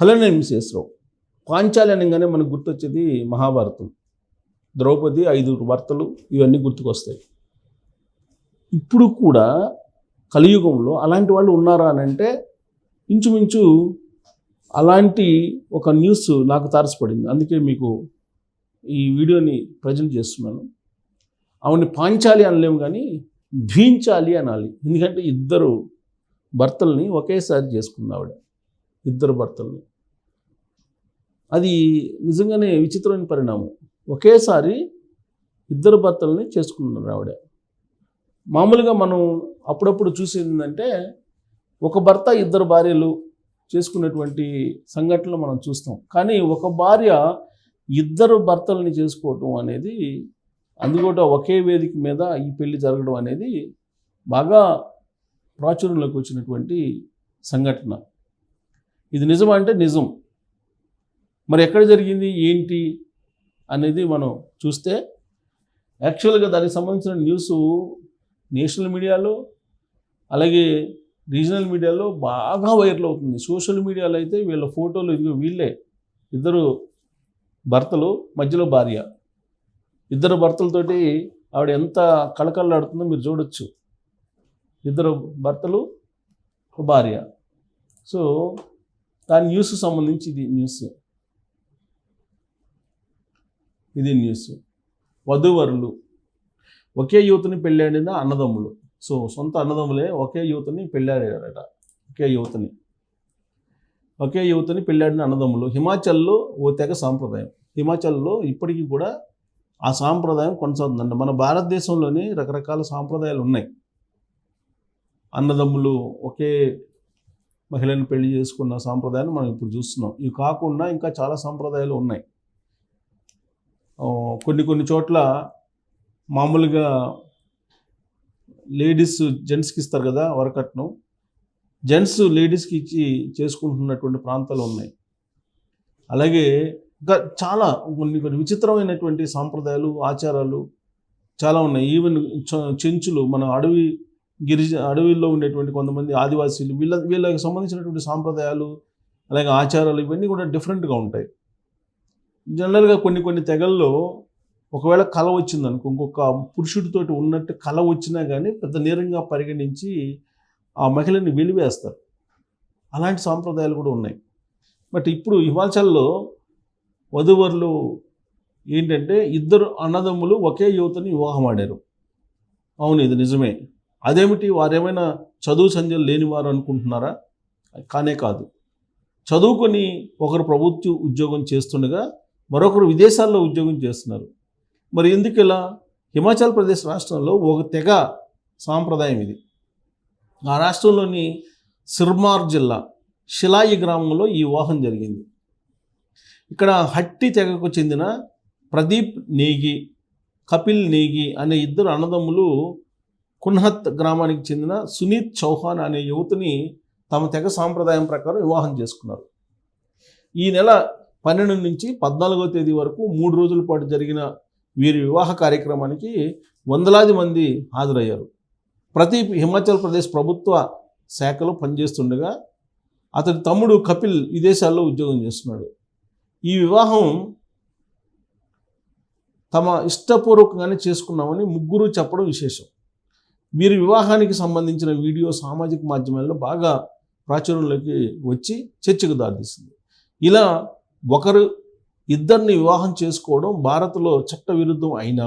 Hello, నేను మిస్సెస్రావు. పాంచాలి అనగానే మనకు గుర్తొచ్చేది మహాభారతం. ద్రౌపది 5 భర్తలు ఇవన్నీ గుర్తుకొస్తాయి. ఇప్పుడు కూడా కలియుగంలో అలాంటి వాళ్ళు ఉన్నారా అని అంటే ఇంచుమించు అలాంటి ఒక న్యూస్ నాకు తారసపడింది. అందుకే మీకు ఈ వీడియోని ప్రజెంట్ చేస్తున్నాను. ఆవిడని పాంచాలి అనలేము కానీ ద్వించాలి అనాలి. ఎందుకంటే 2 భర్తల్ని ఒకేసారి చేసుకుంది ఆవిడ. 2 భర్తల్ని. అది నిజంగానే విచిత్రమైన పరిణామం. ఒకేసారి 2 భర్తల్ని చేసుకున్నారు ఆవిడ. మామూలుగా మనం అప్పుడప్పుడు చూసిందంటే ఒక భర్త 2 భార్యలు చేసుకున్నటువంటి సంఘటనలు మనం చూస్తాం. కానీ ఒక భార్య 2 భర్తల్ని చేసుకోవటం అనేది, అందుకోట ఒకే వేదిక మీద ఈ పెళ్లి జరగడం అనేది బాగా ప్రాచుర్యంలోకి వచ్చినటువంటి సంఘటన. ఇది నిజం అంటే నిజం. మరి ఎక్కడ జరిగింది ఏంటి అనేది మనం చూస్తే యాక్చువల్గా దానికి సంబంధించిన న్యూస్ నేషనల్ మీడియాలో అలాగే రీజనల్ మీడియాలో బాగా వైరల్ అవుతుంది. సోషల్ మీడియాలో అయితే వీళ్ళ ఫోటోలు, ఇదిగో వీళ్ళే 2 భర్తలు, మధ్యలో భార్య. 2 భర్తలతోటి ఆవిడ ఎంత కళకళలాడుతుందో మీరు చూడొచ్చు. 2 భర్తలు, ఒక భార్య. సో దాని న్యూస్ సంబంధించి ఇది న్యూస్. వధూవరులు ఒకే యువతిని పెళ్ళాడిన అన్నదమ్ములు. సో సొంత అన్నదమ్ములే ఒకే యువతిని పెళ్ళాడారట. ఒకే యువతిని పెళ్ళాడిన అన్నదమ్ములు. హిమాచల్లో ఓ తెగ సాంప్రదాయం. హిమాచల్లో ఇప్పటికీ కూడా ఆ సాంప్రదాయం కొనసాగుతుందండి. మన భారతదేశంలోని రకరకాల సాంప్రదాయాలు ఉన్నాయి. అన్నదమ్ములు ఒకే మహిళని పెళ్లి చేసుకున్న సాంప్రదాయాన్ని మనం ఇప్పుడు చూస్తున్నాం. ఇవి కాకుండా ఇంకా చాలా సాంప్రదాయాలు ఉన్నాయి. కొన్ని చోట్ల మామూలుగా లేడీస్ జెంట్స్కి ఇస్తారు కదా వరకట్నం, జెంట్స్ లేడీస్కి ఇచ్చి చేసుకుంటున్నటువంటి ప్రాంతాలు ఉన్నాయి. అలాగే ఇంకా చాలా కొన్ని విచిత్రమైనటువంటి సాంప్రదాయాలు, ఆచారాలు చాలా ఉన్నాయి. ఈవెన్ చెంచులు, మన అడవిలో ఉండేటువంటి కొంతమంది ఆదివాసీలు, వీళ్ళకి సంబంధించినటువంటి సాంప్రదాయాలు అలాగే ఆచారాలు ఇవన్నీ కూడా డిఫరెంట్గా ఉంటాయి. జనరల్గా కొన్ని తెగల్లో ఒకవేళ కల వచ్చిందనుకో, ఇంకొక పురుషుడితోటి ఉన్నట్టు కల వచ్చినా కానీ పెద్ద నేరంగా పరిగణించి ఆ మహిళని వెలివేస్తారు. అలాంటి సాంప్రదాయాలు కూడా ఉన్నాయి. బట్ ఇప్పుడు హిమాచల్లో వధూవరులు ఏంటంటే 2 అన్నదమ్ములు ఒకే యువతని వివాహం ఆడారు. అవును, ఇది నిజమే. అదేమిటి, వారేమైనా చదువు సంధ్యలు లేనివారు అనుకుంటున్నారా? కానే కాదు. చదువుకొని ఒకరు ప్రభుత్వ ఉద్యోగం చేస్తుండగా మరొకరు విదేశాల్లో ఉద్యోగం చేస్తున్నారు. మరి ఎందుకు ఇలా? హిమాచల్ ప్రదేశ్ రాష్ట్రంలో ఒక తెగ సాంప్రదాయం ఇది. ఆ రాష్ట్రంలోని సిర్మార్ జిల్లా షిలాయి గ్రామంలో ఈ వివాహం జరిగింది. ఇక్కడ హట్టి తెగకు చెందిన ప్రదీప్ నేగి, కపిల్ నేగి అనే 2 అన్నదమ్ములు కున్హత్ గ్రామానికి చెందిన సునీత్ చౌహాన్ అనే యువతిని తమ తెగ సాంప్రదాయం ప్రకారం వివాహం చేసుకున్నారు. ఈ నెల 12 నుంచి 14వ తేదీ వరకు 3 రోజుల పాటు జరిగిన వీరి వివాహ కార్యక్రమానికి వందలాది మంది హాజరయ్యారు. ప్రదీప్ హిమాచల్ ప్రదేశ్ ప్రభుత్వ శాఖలో పనిచేస్తుండగా అతడి తమ్ముడు కపిల్ విదేశాల్లో ఉద్యోగం చేస్తున్నాడు. ఈ వివాహం తమ ఇష్టపూర్వకంగానే చేసుకున్నామని ముగ్గురు చెప్పడం విశేషం. వీరి వివాహానికి సంబంధించిన వీడియో సామాజిక మాధ్యమాల్లో బాగా ప్రాచుర్యంలోకి వచ్చి చర్చకు దారితీస్తుంది. ఇలా ఒకరు 2 వివాహం చేసుకోవడం భారత్లో చట్టవిరుద్ధం అయినా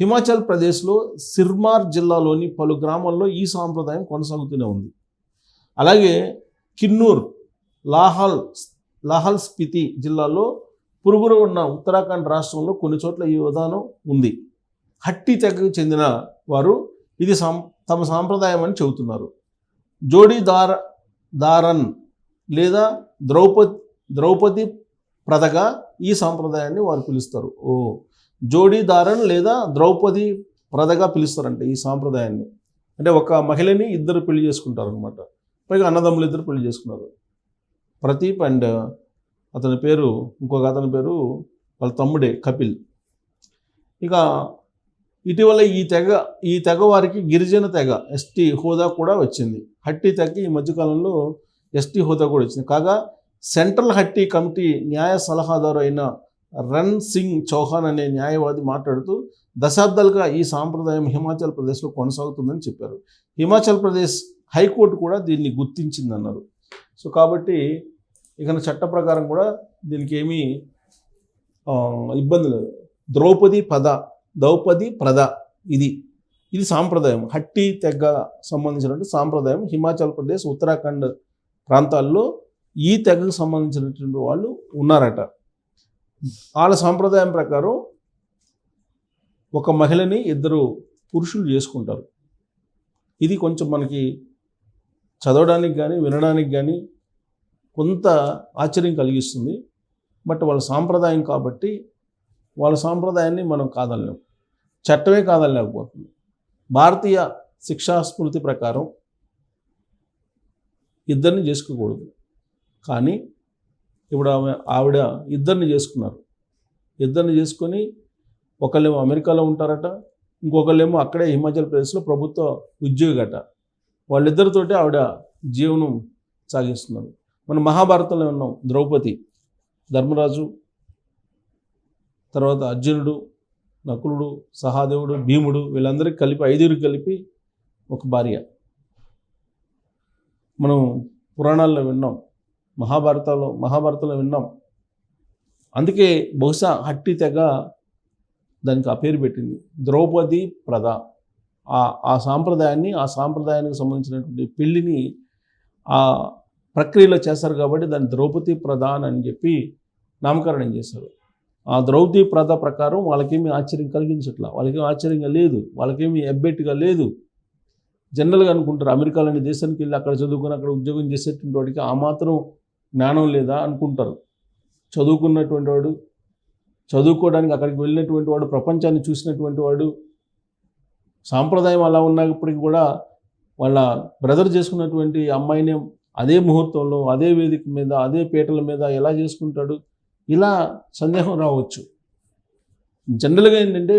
హిమాచల్ ప్రదేశ్లో సిర్మార్ జిల్లాలోని పలు గ్రామాల్లో ఈ సాంప్రదాయం కొనసాగుతూనే ఉంది. అలాగే కిన్నూర్, లాహల్ స్పితి జిల్లాలో పొరుగున ఉన్న ఉత్తరాఖండ్ రాష్ట్రంలో కొన్ని చోట్ల ఈ విధానం ఉంది. హట్టి తెగకు చెందిన వారు ఇది తమ సాంప్రదాయం అని చెబుతున్నారు. జోడీదారన్ లేదా ద్రౌపది ప్రదగా ఈ సాంప్రదాయాన్ని వారు పిలుస్తారు. జోడీదారన్ లేదా ద్రౌపది ప్రదగా పిలుస్తారంట ఈ సాంప్రదాయాన్ని. అంటే ఒక మహిళని 2 పెళ్లి చేసుకుంటారు అనమాట. పైగా అన్నదమ్ములు 2 పెళ్లి చేసుకున్నారు. ప్రదీప్ అండ్ ఇంకొక అతని పేరు వాళ్ళ తమ్ముడే కపిల్. ఇక ఇటీవల ఈ తెగ వారికి గిరిజన తెగ ఎస్టీ హోదా కూడా వచ్చింది. హట్టి తెగకి ఈ మధ్యకాలంలో ఎస్టీ హోదా కూడా వచ్చింది. కాగా సెంట్రల్ హట్టి కమిటీ న్యాయ సలహాదారు అయిన రన్ సింగ్ చౌహాన్ అనే న్యాయవాది మాట్లాడుతూ దశాబ్దాలుగా ఈ సాంప్రదాయం హిమాచల్ ప్రదేశ్లో కొనసాగుతుందని చెప్పారు. హిమాచల్ ప్రదేశ్ హైకోర్టు కూడా దీన్ని గుర్తించిందన్నారు. సో కాబట్టి ఇక చట్ట ప్రకారం కూడా దీనికి ఏమీ ఇబ్బంది లేదు. ద్రౌపది ప్రద ఇది సాంప్రదాయం, హట్టి తెగ సంబంధించినటువంటి సాంప్రదాయం. హిమాచల్ ప్రదేశ్, ఉత్తరాఖండ్ ప్రాంతాల్లో ఈ తెగకు సంబంధించినటువంటి వాళ్ళు ఉన్నారట. వాళ్ళ సాంప్రదాయం ప్రకారం ఒక మహిళని 2 పురుషులు చేసుకుంటారు. ఇది కొంచెం మనకి చదవడానికి కానీ వినడానికి కానీ కొంత ఆశ్చర్యం కలిగిస్తుంది. బట్ వాళ్ళ సాంప్రదాయం కాబట్టి వాళ్ళ సాంప్రదాయాన్ని మనం కాదనలేం, చట్టమే కాదనలేకపోతుంది. భారతీయ శిక్షా స్మృతి ప్రకారం 2 చేసుకోకూడదు. కానీ ఇప్పుడు ఆవిడ 2 చేసుకున్నారు. 2 చేసుకొని ఒకళ్ళేమో అమెరికాలో ఉంటారట, ఇంకొకళ్ళేమో అక్కడే హిమాచల్ ప్రదేశ్లో ప్రభుత్వ ఉద్యోగట. వాళ్ళిద్దరితోటి ఆవిడ జీవనం సాగిస్తున్నారు. మనం మహాభారతంలో ఉన్నాం, ద్రౌపది, ధర్మరాజు, తర్వాత అర్జునుడు, నకులుడు, సహాదేవుడు, భీముడు, వీళ్ళందరికీ కలిపి 5 కలిపి ఒక భార్య. మనం పురాణాల్లో విన్నాం, మహాభారతంలో విన్నాం. అందుకే బహుశా హట్టి తెగ దానికి ఆ పేరు పెట్టింది, ద్రౌపది ప్రద. ఆ సాంప్రదాయానికి సంబంధించినటువంటి పెళ్ళిని ఆ ప్రక్రియలో చేస్తారు కాబట్టి దాన్ని ద్రౌపది ప్రధాన్ అని చెప్పి నామకరణం చేశారు. ఆ ద్రౌపది ప్రథ ప్రకారం వాళ్ళకేమీ ఆశ్చర్యం కలిగించట్లా, వాళ్ళకేమీ ఆశ్చర్యంగా లేదు, వాళ్ళకేమీ ఎబ్బెట్టుగా లేదు. జనరల్గా అనుకుంటారు అమెరికాలోని దేశానికి వెళ్ళి అక్కడ చదువుకొని అక్కడ ఉద్యోగం చేసేటువంటి వాడికి ఆ మాత్రం జ్ఞానం లేదా అనుకుంటారు. చదువుకున్నటువంటి వాడు, చదువుకోవడానికి అక్కడికి వెళ్ళినటువంటి వాడు, ప్రపంచాన్ని చూసినటువంటి వాడు, సాంప్రదాయం అలా ఉన్నప్పటికీ కూడా వాళ్ళ బ్రదర్ చేసుకున్నటువంటి అమ్మాయిని అదే ముహూర్తంలో, అదే వేదిక మీద, అదే పీటల మీద ఎలా చేసుకుంటాడు? ఇలా సందేహం రావచ్చు. జనరల్గా ఏంటంటే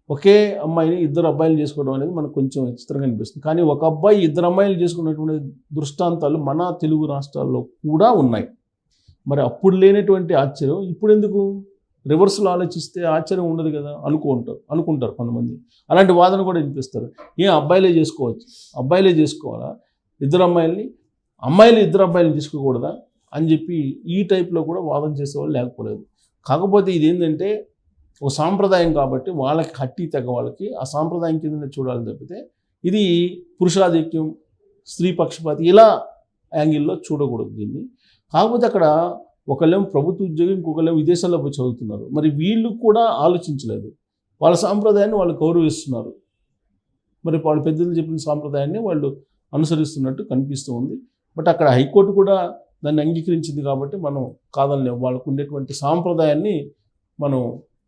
ఒకే అమ్మాయిని 2 అబ్బాయిలు చేసుకోవడం అనేది మనకు కొంచెం విచిత్రంగా అనిపిస్తుంది. కానీ ఒక అబ్బాయి 2 అమ్మాయిలు చేసుకున్నటువంటి దృష్టాంతాలు మన తెలుగు రాష్ట్రాల్లో కూడా ఉన్నాయి. మరి అప్పుడు లేనటువంటి ఆశ్చర్యం ఇప్పుడు ఎందుకు? రివర్స్లో ఆలోచిస్తే ఆశ్చర్యం ఉండదు కదా అనుకుంటారు కొంతమంది. అలాంటి వాదన కూడా వినిపిస్తారు. అబ్బాయిలే చేసుకోవచ్చు, అబ్బాయిలే చేసుకోవాలా, 2 అమ్మాయిలు 2 అబ్బాయిలు తీసుకోకూడదా అని చెప్పి ఈ టైప్లో కూడా వాదన చేసేవాళ్ళు లేకపోలేదు. కాకపోతే ఇది ఏంటంటే ఒక సాంప్రదాయం కాబట్టి వాళ్ళకి హట్టి తెగ వాళ్ళకి ఆ సాంప్రదాయం కింద చూడాలి తప్పితే ఇది పురుషాధిక్యం, స్త్రీ పక్షపాతి ఇలా యాంగిల్లో చూడకూడదు దీన్ని. కాకపోతే అక్కడ ఒకళ్ళేమో ప్రభుత్వ ఉద్యోగం, ఇంకొకళ్ళేమో విదేశాల్లో పోయి చదువుతున్నారు. మరి వీళ్ళు కూడా ఆలోచించలేదు, వాళ్ళ సాంప్రదాయాన్ని వాళ్ళు గౌరవిస్తున్నారు. మరి వాళ్ళ పెద్దలు చెప్పిన సాంప్రదాయాన్ని వాళ్ళు అనుసరిస్తున్నట్టు కనిపిస్తూ ఉంది. బట్ అక్కడ హైకోర్టు కూడా దాన్ని అంగీకరించింది కాబట్టి మనం కాదనలేము. వాళ్ళకు ఉండేటువంటి సాంప్రదాయాన్ని మనం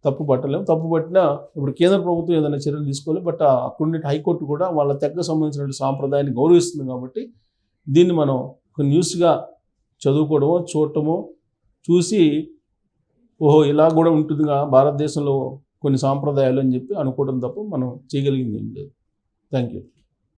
తప్పు పట్టినా ఇప్పుడు కేంద్ర ప్రభుత్వం ఏదైనా చర్యలు తీసుకోవాలి. బట్ అక్కడ హైకోర్టు కూడా వాళ్ళ తెగకు సంబంధించిన సాంప్రదాయాన్ని గౌరవిస్తుంది కాబట్టి దీన్ని మనం ఒక న్యూస్గా చదువుకోవడమో చూడటమో చూసి ఓహో ఇలా కూడా ఉంటుందిగా భారతదేశంలో కొన్ని సాంప్రదాయాలు అని చెప్పి అనుకోవడం తప్ప మనం చేయగలిగింది ఏం లేదు. Thank you.